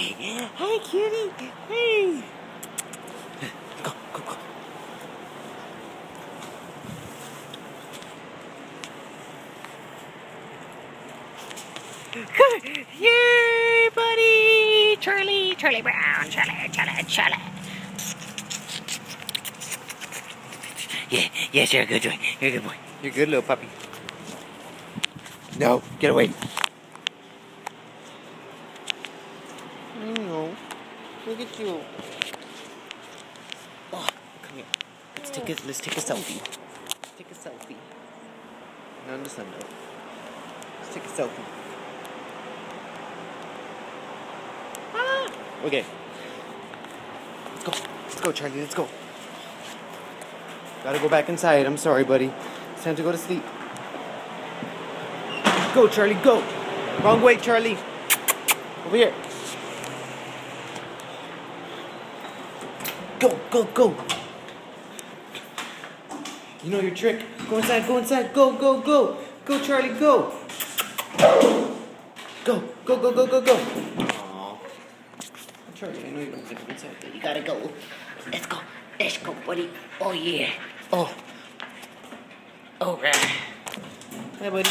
Hi, cutie. Hey. Go, go, go. Yay, buddy! Charlie Brown, Charlie. Yeah, yes, you're a good boy. You're a good boy. You're a good little puppy. No, get away. I know. Look at you. Oh, come here. Let's take a selfie. Take a selfie. Not in the sun though. Let's take a selfie. Okay. Let's go, Charlie. Let's go. Gotta go back inside. I'm sorry, buddy. It's time to go to sleep. Go, Charlie, go. Wrong way, Charlie. Over here. Go. You know your trick. Go inside. Go. Go, Charlie, go. Go. Aww. Charlie, I know you don't want to go inside, but you gotta go. Let's go, buddy. Oh, yeah. Oh. All right. Hi, buddy.